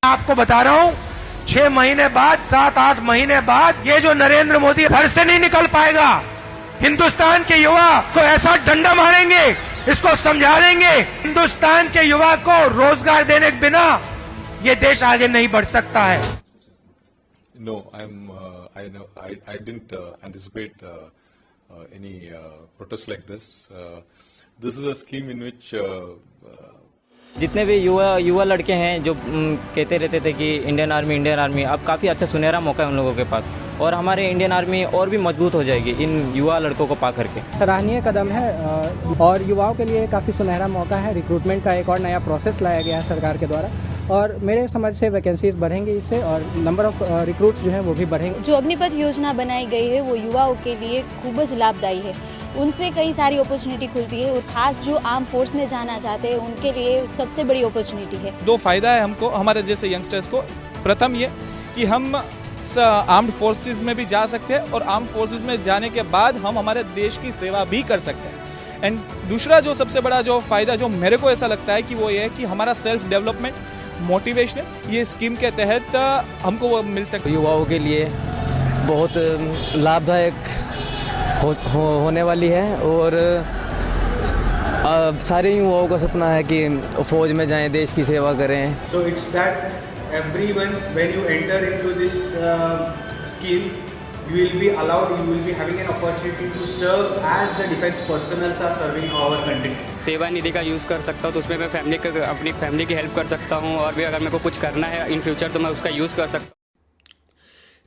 आपको बता रहा हूं 6 महीने बाद 7-8 महीने बाद ये जो नरेंद्र मोदी घर से नहीं निकल पाएगा, हिंदुस्तान के युवा को ऐसा डंडा मारेंगे, इसको समझा देंगे। हिंदुस्तान के युवा को रोजगार देने के बिना ये देश आगे नहीं बढ़ सकता है। No, I didn't anticipate any protest like this. This is a scheme in which जितने भी युवा लड़के हैं जो कहते रहते थे कि इंडियन आर्मी, अब काफ़ी अच्छा सुनहरा मौका है उन लोगों के पास, और हमारे इंडियन आर्मी और भी मजबूत हो जाएगी इन युवा लड़कों को पा करके। सराहनीय कदम है और युवाओं के लिए काफ़ी सुनहरा मौका है। रिक्रूटमेंट का एक और नया प्रोसेस लाया गया है सरकार के द्वारा, और मेरे समझ से वैकेंसीज बढ़ेंगी इससे, और नंबर ऑफ रिक्रूट्स जो हैं वो भी बढ़ेंगे। जो अग्निपथ योजना बनाई गई है वो युवाओं के लिए खूब लाभदायी है, उनसे कई सारी अपॉर्चुनिटी खुलती है, और खास जो आर्म फोर्स में जाना चाहते हैं उनके लिए सबसे बड़ी अपॉर्चुनिटी है। 2 फायदा है हमको, हमारे जैसे यंगस्टर्स को। प्रथम ये कि हम आर्म्ड फोर्सेस में भी जा सकते हैं, और आर्म्ड फोर्सेस में जाने के बाद हम हमारे देश की सेवा भी कर सकते हैं। एंड दूसरा जो सबसे बड़ा जो फ़ायदा जो मेरे को ऐसा लगता है कि वो ये है कि हमारा सेल्फ डेवलपमेंट, मोटिवेशन ये स्कीम के तहत हमको वो मिल सकता है। युवाओं के लिए बहुत लाभदायक होने वाली है, और सारे युवाओं का सपना है कि फौज में जाएं, देश की सेवा करें। So it's that everyone, when you enter into this scheme, you will be allowed, you will be having an opportunity to serve as the defense personnel are serving our country. सेवा निधि का यूज़ कर सकता हूँ, तो उसमें मैं अपनी family की हेल्प कर सकता हूँ, और भी अगर मेरे को कुछ करना है इन फ्यूचर तो मैं उसका यूज़ कर सकता हूँ।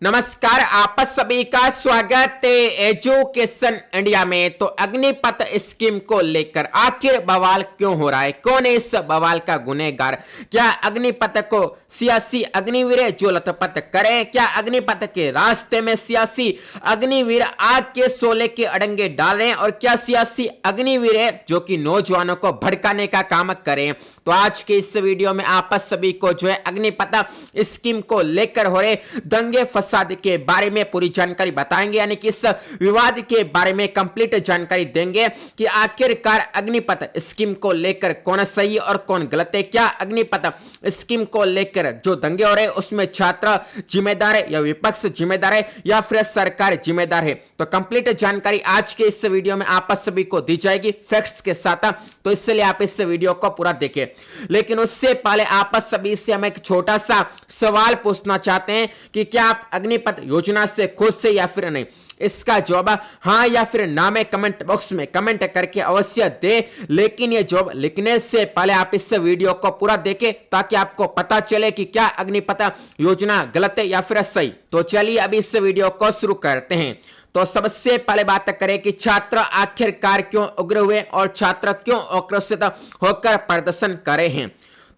नमस्कार, आप सभी का स्वागत है एजुकेशन इंडिया में। तो अग्निपथ स्कीम को लेकर आखिर बवाल क्यों हो रहा है? कौन है इस बवाल का गुनहगार? क्या अग्निपथ को सियासी अग्निवीर जो लथपथ करें? क्या अग्निपथ के रास्ते में सियासी अग्निवीर आग के शोले के अड़ंगे डालें? और क्या सियासी अग्निवीर जो कि नौजवानों को भड़काने का काम करें? तो आज के इस वीडियो में आप सभी को जो है अग्निपथ स्कीम को लेकर हो रहे दंगे फसाद के बारे में पूरी जानकारी बताएंगे, यानी कि इस विवाद के बारे में कंप्लीट जानकारी देंगे कि आखिरकार अग्निपथ स्कीम को लेकर कौन सही और कौन गलत है। क्या अग्निपथ स्कीम को लेकर जो दंगे हो रहे हैं उसमें छात्र जिम्मेदार है या विपक्ष जिम्मेदार है या फिर सरकार जिम्मेदार है? तो कंप्लीट जानकारी आज के इस वीडियो में आप सभी को दी जाएगी फैक्ट्स के साथ, तो इसलिए आप इस वीडियो को पूरा देखें। लेकिन उससे पहले आप सभी से हम एक छोटा सा सवाल पूछना चाहते हैं कि क्या आप अग्निपथ योजना से खुश है या फिर नहीं? इसका जवाब हाँ या फिर ना में कमेंट बॉक्स में कमेंट करके अवश्य दे। लेकिन ये जवाब लिखने से पहले आप इस वीडियो को पूरा देखें ताकि आपको पता चले कि क्या अग्निपथ योजना गलत है या फिर सही। तो चलिए अभी इस वीडियो को शुरू करते हैं। तो सबसे पहले बात करें कि छात्र आखिरकार क्यों उग्र हुए और छात्र क्यों आक्रोशित होकर प्रदर्शन करे हैं।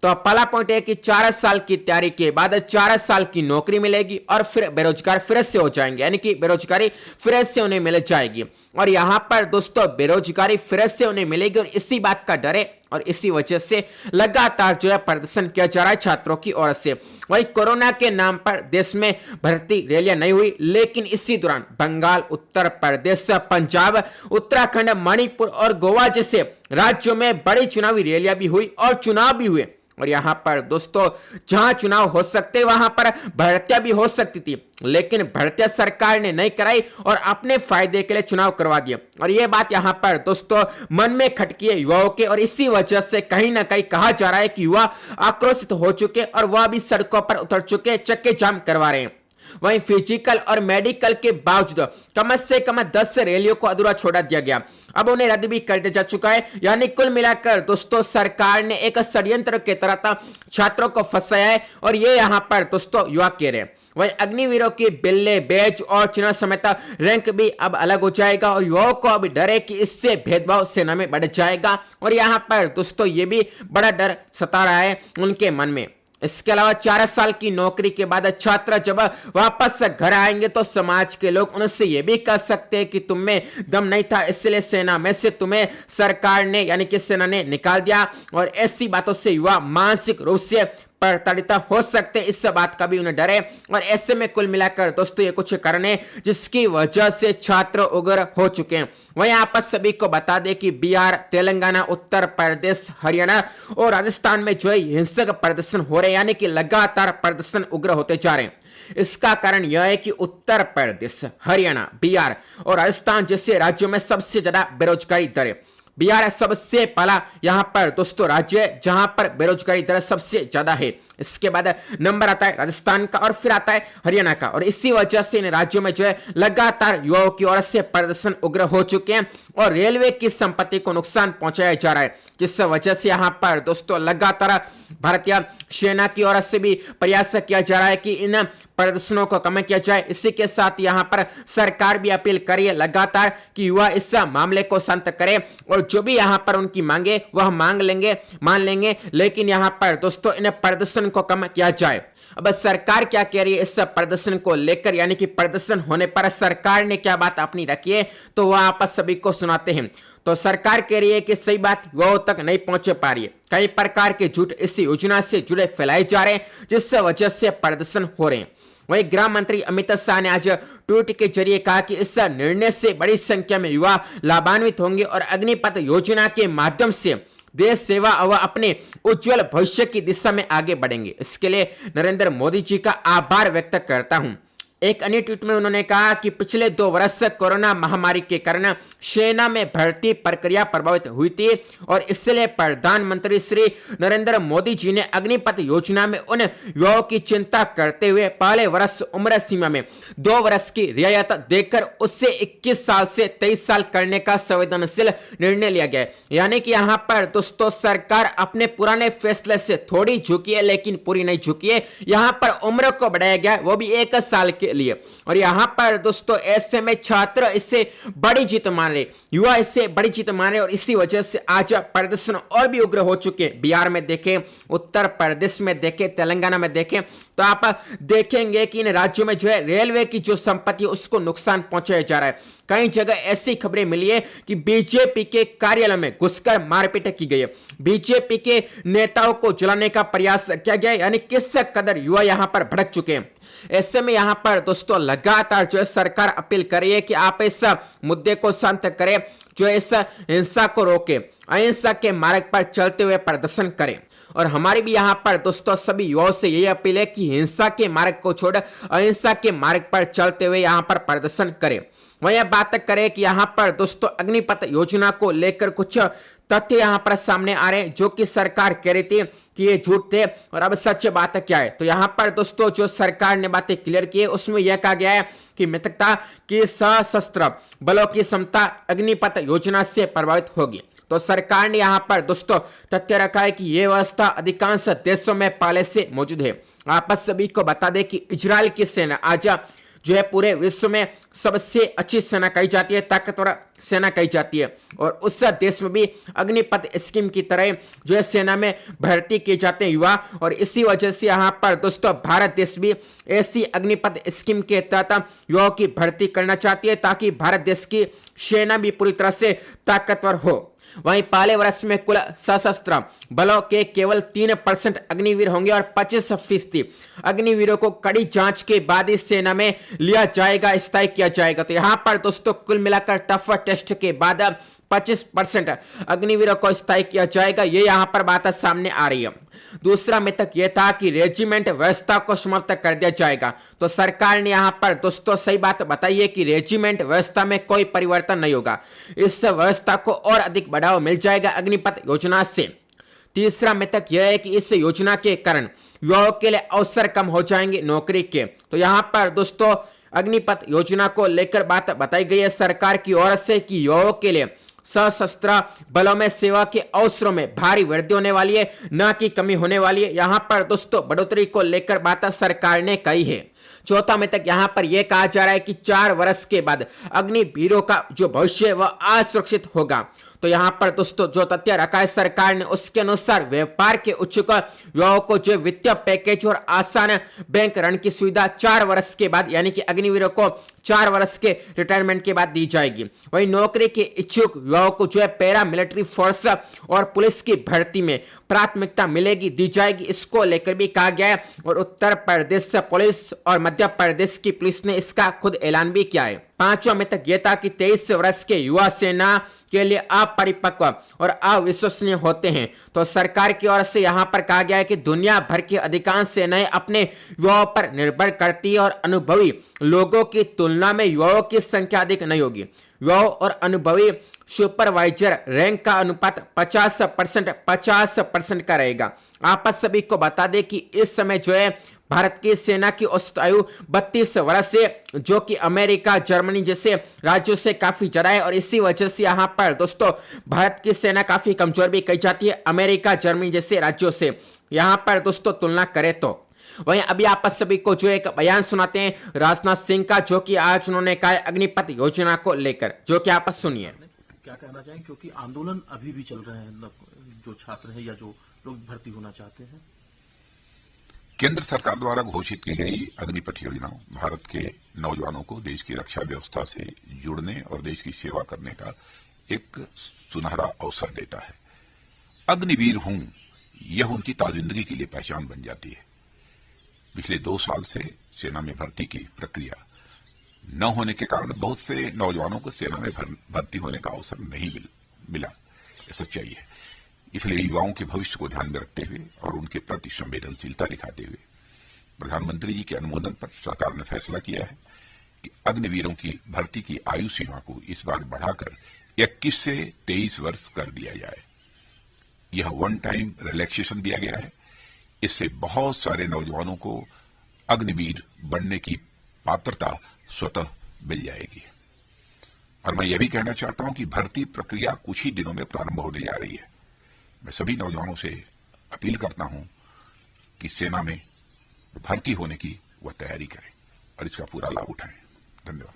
तो पहला पॉइंट है कि 4 साल की तैयारी के बाद 4 साल की नौकरी मिलेगी और फिर बेरोजगार फिर से हो जाएंगे, यानी कि बेरोजगारी फिर से उन्हें मिल जाएगी। और यहां पर दोस्तों बेरोजगारी फिर से उन्हें मिलेगी, और इसी बात का डर है और इसी वजह से लगातार जो है प्रदर्शन किया जा रहा है छात्रों की ओर से। वही कोरोना के नाम पर देश में भर्ती रैलियां नहीं हुई, लेकिन इसी दौरान बंगाल, उत्तर प्रदेश, पंजाब, उत्तराखंड, मणिपुर और गोवा जैसे राज्यों में बड़ी चुनावी रैलियां भी हुई और चुनाव भी हुए। और यहां पर दोस्तों जहां चुनाव हो सकते वहां पर भर्तियां भी हो सकती थी, लेकिन भर्तियां सरकार ने नहीं कराई और अपने फायदे के लिए चुनाव करवा दिया। और यह बात यहां पर दोस्तों मन में खटकी है युवाओं के, और इसी वजह से कहीं ना कहीं कहा जा रहा है कि युवा आक्रोशित हो चुके और वह भी सड़कों पर उतर चुके, चक्के जाम करवा रहे हैं। वहीं फिजिकल और मेडिकल के बावजूद कम से कम 10 रैलियों को अधूरा छोड़ा दिया गया, अब उन्हें रद्द भी कर दिया जा चुका है। यानी कुल मिलाकर दोस्तों सरकार ने एक षड्यंत्र के तरह छात्रों को फंसाया है, और ये यहां पर दोस्तों युवा कह रहे हैं। वहीं अग्निवीरों की बिल्ले, बैच और चिन्ह समेत रैंक भी अब अलग हो जाएगा, और युवाओं को अब डर है कि इससे भेदभाव सेना में बढ़ जाएगा। और यहां पर दोस्तों ये भी बड़ा डर सता रहा है उनके मन में। इसके अलावा 4 साल की नौकरी के बाद छात्र जब वापस घर आएंगे तो समाज के लोग उनसे ये भी कह सकते हैं कि तुम में दम नहीं था, इसलिए सेना में से तुम्हें सरकार ने यानी कि सेना ने निकाल दिया। और ऐसी बातों से युवा मानसिक रूप से प्रताड़ित हो सकते, इस बात का भी उन्हें डर है। और ऐसे में कुल मिलाकर दोस्तों ये कुछ कारण है जिसकी वजह से छात्र उग्र हो चुके हैं। वहीं आप सभी को बता दें कि बिहार, तेलंगाना, उत्तर प्रदेश, हरियाणा और राजस्थान में जो है हिंसक प्रदर्शन हो रहे हैं, यानी कि लगातार प्रदर्शन उग्र होते जा रहे हैं। इसका कारण यह है कि उत्तर प्रदेश, हरियाणा, बिहार और राजस्थान जैसे राज्यों में सबसे ज्यादा बेरोजगारी दर है। बिहार सबसे पहला यहां पर दोस्तों राज्य है जहां पर बेरोजगारी दर सबसे ज्यादा है। इसके बाद नंबर आता है राजस्थान का और फिर आता है हरियाणा का। और इसी वजह से इन राज्यों में जो है लगातार युवाओं की ओर से प्रदर्शन उग्र हो चुके हैं और रेलवे की संपत्ति को नुकसान पहुंचाया जा रहा है, जिस वजह से यहां पर दोस्तों लगातार भारतीय सेना की ओर से भी प्रयास किया जा रहा है कि इन प्रदर्शनों को कम किया जाए। इसी के साथ यहां पर सरकार भी अपील करी है लगातार कि युवा इस मामले को शांत करे और जो भी यहां पर उनकी मांगे वह मान लेंगे, लेकिन यहां पर दोस्तों इन प्रदर्शन को कम किया जाए। अब सरकार क्या कह रही है इस प्रदर्शन को लेकर, यानी कि प्रदर्शन होने पर सरकार ने क्या बात अपनी रखी है, तो वह आप सभी को सुनाते हैं। तो सरकार कह रही है कि सही बात युवाओं तक नहीं पहुंच पा रही है, कई प्रकार के झूठ इस योजना से जुड़े फैलाए जा रहे हैं जिस वजह से प्रदर्शन हो रहे हैं। वहीं गृह मंत्री अमित शाह ने आज ट्वीट के जरिए कहा कि इस निर्णय से बड़ी संख्या में युवा लाभान्वित होंगे और अग्निपथ योजना के माध्यम से देश सेवा व अपने उज्जवल भविष्य की दिशा में आगे बढ़ेंगे। इसके लिए नरेंद्र मोदी जी का आभार व्यक्त करता हूं। एक अन्य ट्वीट में उन्होंने कहा कि पिछले 2 वर्ष से कोरोना महामारी के कारण सेना में भर्ती प्रक्रिया प्रभावित हुई थी और इसलिए प्रधानमंत्री श्री नरेंद्र मोदी जी ने अग्निपथ योजना में उन युवाओं की चिंता करते हुए पहले वर्ष उम्र सीमा में 2 वर्ष की रियायत देकर उससे 21 साल से 23 साल करने का संवेदनशील निर्णय लिया गया है। यानी कि यहाँ पर दोस्तों सरकार अपने पुराने फैसले से थोड़ी झुकी है लेकिन पूरी नहीं झुकी है। यहाँ पर उम्र को बढ़ाया गया, वो भी 1 साल के लिए। और यहां पर दोस्तों ऐसे में छात्र इससे बड़ी जीत मान रहे, युवा इससे बड़ी जीत मान रहे और इसी वजह से आज प्रदर्शन और भी उग्र हो चुके हैं। बिहार में देखें, उत्तर प्रदेश में देखें, तेलंगाना में देखें तो आप देखेंगे कि इन राज्यों में जो है रेलवे की जो संपत्ति है उसको नुकसान पहुंचाया जा रहा है। कई जगह ऐसी खबरें मिली है कि बीजेपी के कार्यालय में घुसकर मारपीट की गई है, बीजेपी के नेताओं को जलाने का प्रयास किया गया, यानी किस कदर युवा यहां पर भड़क चुके हैं। ऐसे में यहां पर दोस्तों लगातार जो है सरकार अपील कर रही है कि आप इस मुद्दे को शांत करें, जो इस हिंसा को रोके, अहिंसा के मार्ग पर चलते हुए प्रदर्शन करें। और हमारी भी यहां पर दोस्तों सभी युवाओं से यही अपील है कि हिंसा के मार्ग को छोड़ अहिंसा के मार्ग पर चलते हुए यहां पर प्रदर्शन करें। वह बात करें कि यहां पर दोस्तों अग्निपथ योजना को लेकर कुछ तथ्य यहां पर सामने आ रहे हैं जो कि सरकार कह रही थी कि ये झूठ थे और अब सच बात क्या है। तो यहां पर दोस्तों जो सरकार ने बातें क्लियर की है उसमें यह कहा गया है कि मित्रता की सशस्त्र बलों की क्षमता अग्निपथ योजना से प्रभावित होगी। तो सरकार ने यहां पर दोस्तों तथ्य रखा है कि यह व्यवस्था अधिकांश देशों में पहले से मौजूद है। आप सभी को बता दें कि इजराइल की सेना आज जो है पूरे विश्व में सबसे अच्छी सेना कही जाती है, ताकतवर सेना कही जाती है और उस देश में भी अग्निपथ स्कीम की तरह जो है सेना में भर्ती किए जाते हैं युवा। और इसी वजह से यहाँ पर दोस्तों भारत देश भी ऐसी अग्निपथ स्कीम के तहत युवाओं की भर्ती करना चाहती है ताकि भारत देश की सेना भी पूरी तरह से ताकतवर हो। वहीं पहले वर्ष में कुल सशस्त्र बलों के केवल 3% अग्निवीर होंगे और 25% अग्निवीरों को कड़ी जांच के बाद इस सेना में लिया जाएगा, स्थायी किया जाएगा। तो यहां पर दोस्तों कुल मिलाकर टफ टेस्ट के बाद 25% अग्निवीरों को स्थायी किया जाएगा, ये यहां पर बात सामने आ रही है। दूसरा मिथक यह था कि रेजिमेंट व्यवस्था को समाप्त कर दिया जाएगा। तो सरकार ने यहां पर दोस्तों सही बात बताई है कि रेजिमेंट व्यवस्था में कोई परिवर्तन नहीं होगा, इस व्यवस्था को और अधिक बढ़ावा मिल जाएगा अग्निपथ योजना से। तीसरा मिथक यह है कि इस योजना के कारण युवाओं के लिए अवसर कम हो जाएंगे नौकरी के। तो यहां पर दोस्तों अग्निपथ योजना को लेकर बात बताई गई है सरकार की ओर से कि युवाओं के लिए सशस्त्र बलों में सेवा के अवसरों में भारी वृद्धि होने वाली है, न कि कमी होने वाली है। यहां पर दोस्तों बढ़ोतरी को लेकर बात सरकार ने कही है। चौथा में तक यहां पर यह कहा जा रहा है कि 4 वर्ष के बाद अग्निवीरों का जो भविष्य है वह असुरक्षित होगा। तो यहां पर दोस्तों जो तथ्य रखा है सरकार ने उसके अनुसार व्यापार के इच्छुक युवाओं को जो वित्तीय पैकेज और आसान बैंक ऋण की सुविधा 4 वर्ष के बाद यानी कि अग्निवीरों को 4 वर्ष के रिटायरमेंट के बाद दी जाएगी। वहीं नौकरी के इच्छुक युवाओं को जो है पैरा मिलिट्री फोर्स और पुलिस की भर्ती में प्राथमिकता मिलेगी, दी जाएगी, इसको लेकर भी कहा गया है। और उत्तर प्रदेश पुलिस और मध्य प्रदेश की पुलिस ने इसका खुद ऐलान भी किया है। पांचवा में तक यह था कि 23 वर्ष के युवा सेना के लिए अपरिपक्व और अविश्वसनीय होते हैं। तो सरकार की ओर से यहां पर कहा गया है कि दुनिया भर की अधिकांश सेनाएं अपने युवाओं पर निर्भर करती है और अनुभवी लोगों की तुलना में युवाओं की संख्या अधिक नहीं होगी। युवाओं और अनुभवी सुपरवाइजर रैंक का अनुपात 50% का रहेगा। आप सभी को बता दें कि इस समय जो है भारत की सेना की औसत आयु 32 वर्ष है, जो कि अमेरिका, जर्मनी जैसे राज्यों से काफी ज्यादा है। और इसी वजह से यहाँ पर दोस्तों भारत की सेना काफी कमजोर भी कही जाती है अमेरिका, जर्मनी जैसे राज्यों से यहाँ पर दोस्तों तुलना करें तो। वहीं अभी आप सभी को जो एक बयान सुनाते हैं राजनाथ सिंह का, जो कि आज उन्होंने कहा अग्निपथ योजना को लेकर, जो कि आप सुनिए। क्या कहना चाहेंगे, क्योंकि आंदोलन अभी भी चल रहे हैं, जो छात्र हैं या जो लोग भर्ती होना चाहते हैं। केंद्र सरकार द्वारा घोषित की गई अग्निपथ योजना भारत के नौजवानों को देश की रक्षा व्यवस्था से जुड़ने और देश की सेवा करने का एक सुनहरा अवसर देता है। अग्निवीर हूं, यह उनकी ताजिंदगी के लिए पहचान बन जाती है। पिछले 2 साल से सेना में भर्ती की प्रक्रिया न होने के कारण बहुत से नौजवानों को सेना में भर्ती होने का अवसर नहीं मिला। यह सच्चाई है। इसलिए युवाओं के भविष्य को ध्यान में रखते हुए और उनके प्रति संवेदनशीलता दिखाते हुए प्रधानमंत्री जी के अनुमोदन पर सरकार ने फैसला किया है कि अग्निवीरों की भर्ती की आयु सीमा को इस बार बढ़ाकर 21 से 23 वर्ष कर दिया जाए। यह वन टाइम रिलैक्सेशन दिया गया है। इससे बहुत सारे नौजवानों को अग्निवीर बनने की पात्रता स्वतः मिल जाएगी। और मैं यह भी कहना चाहता हूं कि भर्ती प्रक्रिया कुछ ही दिनों में प्रारंभ होने जा रही है। मैं सभी नौजवानों से अपील करता हूं कि सेना में भर्ती होने की वह तैयारी करें और इसका पूरा लाभ उठाएं। धन्यवाद।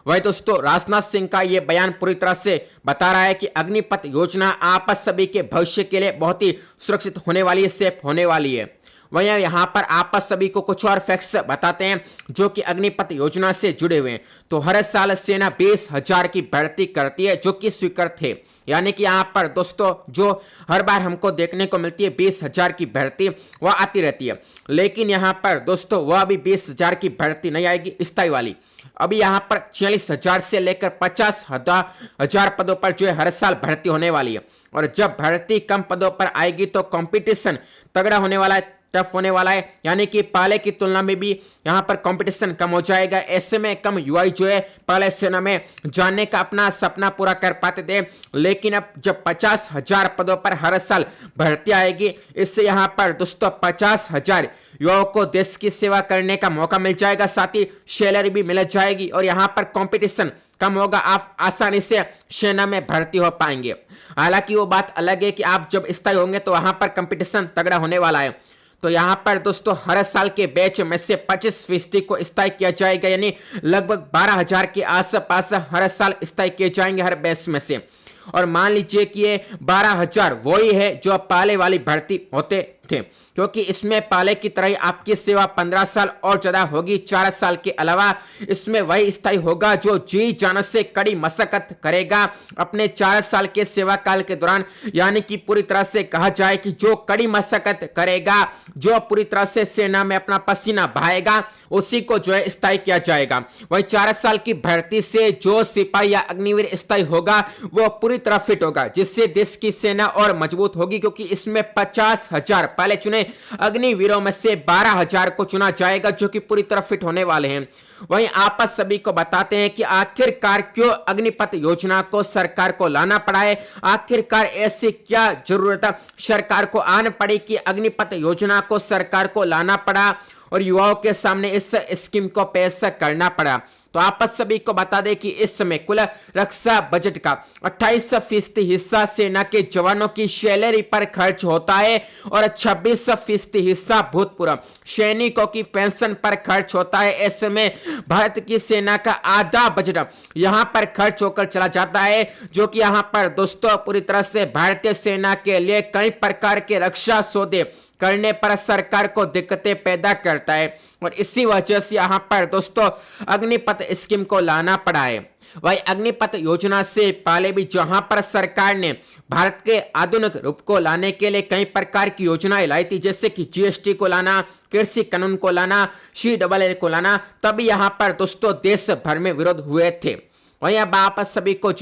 वही दोस्तों राजनाथ सिंह का यह बयान पूरी तरह से बता रहा है कि अग्निपथ योजना आप सभी के भविष्य के लिए बहुत ही सुरक्षित होने वाली है, सेफ होने वाली है। वहीं यहाँ पर आप सभी को कुछ और फैक्ट्स बताते हैं जो कि अग्निपथ योजना से जुड़े हुए हैं। तो हर साल सेना 20,000 की भर्ती करती है, जो कि स्वीकृत है। यानी कि यहाँ पर दोस्तों जो हर बार हमको देखने को मिलती है 20,000 की भर्ती वह आती रहती है, लेकिन यहाँ पर दोस्तों वह अभी 20,000 की भर्ती नहीं आएगी स्थायी वाली। अभी यहाँ पर 46,000 से लेकर 50,000 पदों पर जो है हर साल भर्ती होने वाली है। और जब भर्ती कम पदों पर आएगी तो कंपटीशन तगड़ा होने वाला है, टफ होने वाला है। यानी कि पहले की तुलना में भी यहाँ पर कंपटीशन कम हो जाएगा। ऐसे में कम युवा जो है पहले सेना में जाने का अपना सपना पूरा कर पाते थे, लेकिन अब जब 50,000 पदों पर हर साल भर्ती आएगी, इससे यहाँ पर दोस्तों 50,000 युवाओं को देश की सेवा करने का मौका मिल जाएगा, साथ ही सैलरी भी मिल जाएगी और यहाँ पर कंपटीशन कम होगा। आप आसानी से सेना में भर्ती हो पाएंगे। हालांकि वो बात अलग है कि आप जब स्थायी होंगे तो वहां पर कंपटीशन तगड़ा होने वाला है। तो यहाँ पर दोस्तों हर साल के बैच में से 25% को स्थायी किया जाएगा, यानी लगभग 12,000 के आसपास हर साल स्थायी किए जाएंगे हर बैच में से। और मान लीजिए कि ये 12,000 वही है जो पहले वाली भर्ती होते थे, क्योंकि इसमें पहले की तरह आपकी सेवा 15 साल और ज्यादा होगी। 4 साल के अलावा इसमें वही स्थायी होगा जो जी जान से कड़ी मशक्कत करेगा अपने 4 साल के सेवा काल के दौरान। यानी कि पूरी तरह से कहा जाए कि जो कड़ी मशक्कत करेगा, जो पूरी तरह से सेना में अपना पसीना बहाएगा, उसी को जो है स्थायी किया जाएगा। वही 4 साल की भर्ती से जो सिपाही या अग्निवीर स्थायी होगा वो पूरी तरह फिट होगा, जिससे देश की सेना और मजबूत होगी, क्योंकि इसमें 50,000 पहले चुने अग्निवीरों में से 12,000 को चुना जाएगा जो कि पूरी तरह फिट होने वाले हैं। वहीं आप सभी को बताते हैं कि आखिरकार क्यों अग्निपथ योजना को सरकार को लाना पड़ा है, आखिरकार ऐसी क्या जरूरत सरकार को आन पड़ी कि अग्निपथ योजना को सरकार को लाना पड़ा और युवाओं के सामने इस स्कीम को पेश करना पड़ा। तो आप सभी को बता दें कि इस समय कुल रक्षा बजट का 28% हिस्सा सेना के जवानों की सैलरी पर खर्च होता है और 26% हिस्सा भूतपूर्व सैनिकों की पेंशन पर खर्च होता है। ऐसे में भारत की सेना का आधा बजट यहां पर खर्च होकर चला जाता है, जो कि यहां पर दोस्तों पूरी तरह से भारतीय सेना के लिए कई प्रकार के रक्षा सौदे करने पर सरकार को दिक्कतें पैदा करता है और इसी वजह से यहाँ पर दोस्तों अग्निपथ स्कीम को लाना पड़ा है। वही अग्निपथ योजना से पहले भी जहां पर सरकार ने भारत के आधुनिक रूप को लाने के लिए कई प्रकार की योजनाएं लाई थी, जैसे कि जीएसटी को लाना, कृषि कानून को लाना, CAA को लाना, तभी यहां पर दोस्तों देश भर में विरोध हुए थे। वहीं अब आप सभी को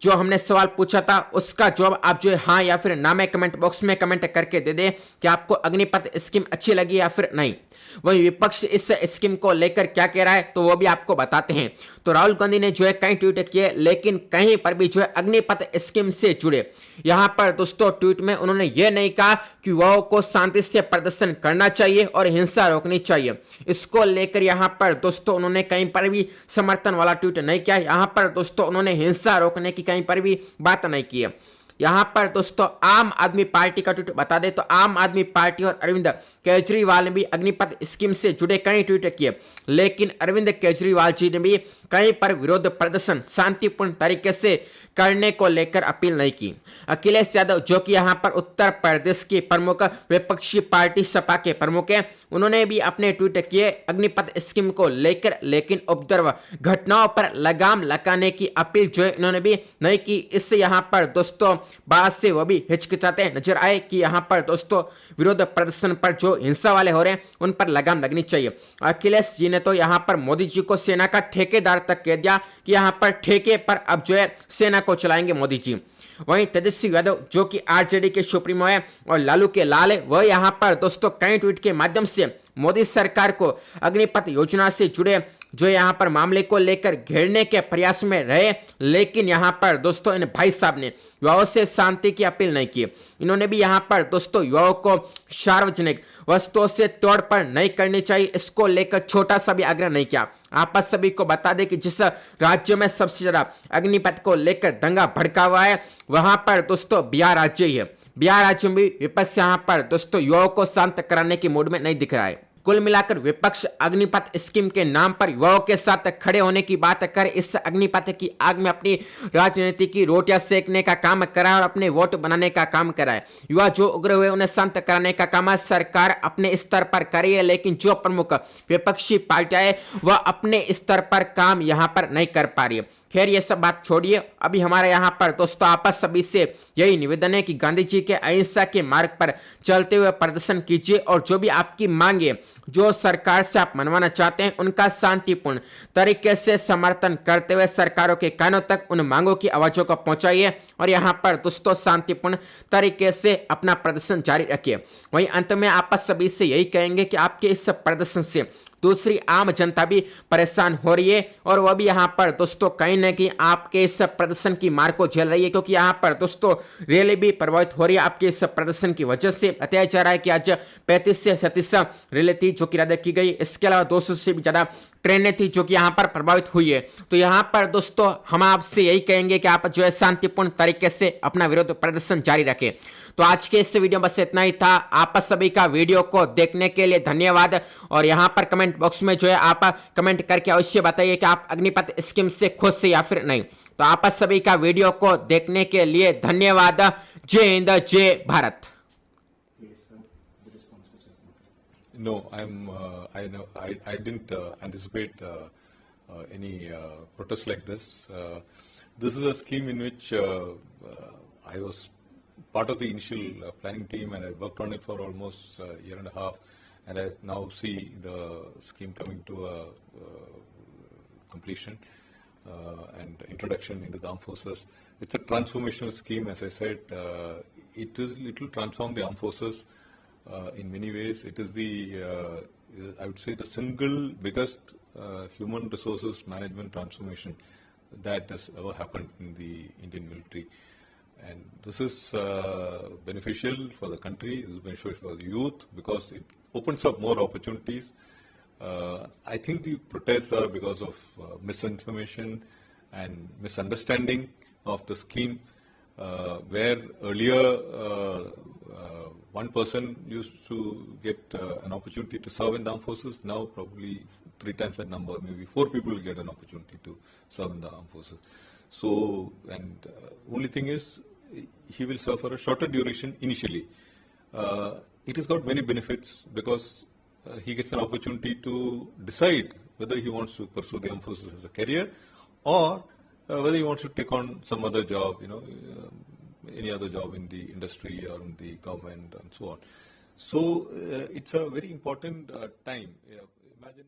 जो हमने सवाल पूछा था उसका जवाब आप हाँ या फिर ना में कमेंट बॉक्स में कमेंट करके दे दे कि आपको अग्निपथ स्कीम अच्छी लगी या फिर नहीं। वही विपक्ष इस स्कीम को लेकर क्या कह रहा है तो वो भी आपको बताते हैं। तो राहुल गांधी ने कई ट्वीट किए, लेकिन कहीं पर भी अग्निपथ स्कीम से जुड़े यहां पर दोस्तों ट्वीट में उन्होंने ये नहीं कहा कि युवाओं को शांति से प्रदर्शन करना चाहिए और हिंसा रोकनी चाहिए। इसको लेकर यहां पर दोस्तों उन्होंने कहीं पर भी समर्थन वाला ट्वीट नहीं किया। यहां पर दोस्तों उन्होंने हिंसा रोकने की कहीं पर भी बात नहीं की है। यहां पर दोस्तों आम आदमी पार्टी का ट्वीट बता दे तो आम आदमी पार्टी और अरविंद केजरीवाल ने भी अग्निपथ स्कीम से जुड़े कई ट्वीट किए, लेकिन अरविंद केजरीवाल जी ने भी कहीं पर विरोध प्रदर्शन शांतिपूर्ण तरीके से करने को लेकर अपील नहीं की। अखिलेश यादव जो कि यहां पर उत्तर प्रदेश की प्रमुख विपक्षी पार्टी सपा के प्रमुख हैं, उन्होंने भी अपने ट्वीट किए अग्निपथ स्कीम को लेकर, लेकिन उपद्रव घटनाओं पर लगाम लगाने की अपील इन्होंने भी नहीं की। इससे यहां पर दोस्तों बाद से वो भी हिचकिचाते नजर आए कि यहां पर दोस्तों विरोध प्रदर्शन पर जो हिंसा वाले हो रहे हैं उन पर लगाम लगनी चाहिए। अखिलेश जी ने तो यहां पर मोदी जी को सेना का ठेकेदार तक कह दिया कि यहां पर ठेके पर अब सेना को चलाएंगे मोदी जी। वहीं तेजस्वी यादव जो कि आरजेडी के सुप्रीमो है और लालू के लाल है, वह यहां पर दोस्तों कई ट्वीट के माध्यम से मोदी सरकार को अग्निपथ योजना से जुड़े यहां पर मामले को लेकर घेरने के प्रयास में रहे, लेकिन यहां पर दोस्तों इन भाई साहब ने युवाओं से शांति की अपील नहीं की। इन्होंने भी यहां पर दोस्तों युवाओं को सार्वजनिक वस्तुओं से तोड़फोड़ नहीं करनी चाहिए, इसको लेकर छोटा सा भी आग्रह नहीं किया। आप सभी को बता दें कि जिस राज्य में सबसे ज्यादा अग्निपथ को लेकर दंगा भड़का हुआ है वहां पर दोस्तों बिहार राज्य ही है। बिहार राज्य में भी विपक्ष यहां पर दोस्तों युवाओं को शांत कराने की मूड में नहीं दिख रहा है। कुल मिलाकर विपक्ष अग्निपथ स्कीम के नाम पर युवाओं के साथ खड़े होने की बात कर इस अग्निपथ की आग में अपनी राजनीति की रोटियां सेकने का काम करा और अपने वोट बनाने का काम करा है। युवा जो उग्र हुए उन्हें शांत कराने का काम सरकार अपने स्तर पर करी है, लेकिन जो प्रमुख विपक्षी पार्टियां है वह अपने स्तर पर काम यहां पर नहीं कर पा रही है। खैर ये सब बात छोड़िए, अभी हमारे यहाँ पर दोस्तों आपस सभी से यही निवेदन है कि गांधी जी के अहिंसा के मार्ग पर चलते हुए प्रदर्शन कीजिए और जो भी आपकी मांगे जो सरकार से आप मनवाना चाहते हैं उनका शांतिपूर्ण तरीके से समर्थन करते हुए सरकारों के कानों तक उन मांगों की आवाजों को पहुंचाइए और यहाँ पर दोस्तों शांतिपूर्ण तरीके से अपना प्रदर्शन जारी रखिए। वहीं अंत में आपस सभी से यही कहेंगे कि आपके इस प्रदर्शन से दूसरी आम जनता भी परेशान हो रही है और वह भी यहाँ पर दोस्तों कहीं न कहीं आपके इस प्रदर्शन की मार को झेल रही है, क्योंकि यहाँ पर दोस्तों रैली भी प्रभावित हो रही है आपके इस प्रदर्शन की वजह से। बताया जा रहा है कि आज 35 से 37 रैली थी जो कि रद्द की गई। इसके अलावा 200 से भी ज्यादा ट्रेनें थी जो कि यहाँ पर प्रभावित हुई है। तो यहाँ पर दोस्तों हम आपसे यही कहेंगे कि आप शांतिपूर्ण तरीके से अपना विरोध प्रदर्शन जारी रखें। तो आज के इस वीडियो में बस इतना ही था। आप सभी का वीडियो को देखने के लिए धन्यवाद और यहाँ पर कमेंट बॉक्स में आप कमेंट करके अवश्य बताइए कि आप अग्निपथ स्कीम से खुश है या फिर नहीं। तो आप सभी का वीडियो को देखने के लिए धन्यवाद। जय हिंद, जय Bharat. No, I didn't anticipate any protest like this. This is a scheme in which I was part of the initial planning team and I worked on it for almost a year and a half, and I now see the scheme coming to a completion and introduction into the armed forces. It's a transformational scheme, as I said. It will transform the armed forces in many ways. It is I would say the single biggest human resources management transformation that has ever happened in the Indian military. And this is beneficial for the country, it is beneficial for the youth because it opens up more opportunities. I think the protests are because of misinformation and misunderstanding of the scheme, where earlier one person used to get an opportunity to serve in the armed forces. Now probably 3 times that number, maybe 4 people will get an opportunity to serve in the armed forces. So, only thing is, he will serve for a shorter duration initially. it has got many benefits because he gets an opportunity to decide whether he wants to pursue the armed forces as a career or whether he wants to take on some other job, any other job in the industry or in the government and so on. So it's a very important time. Imagine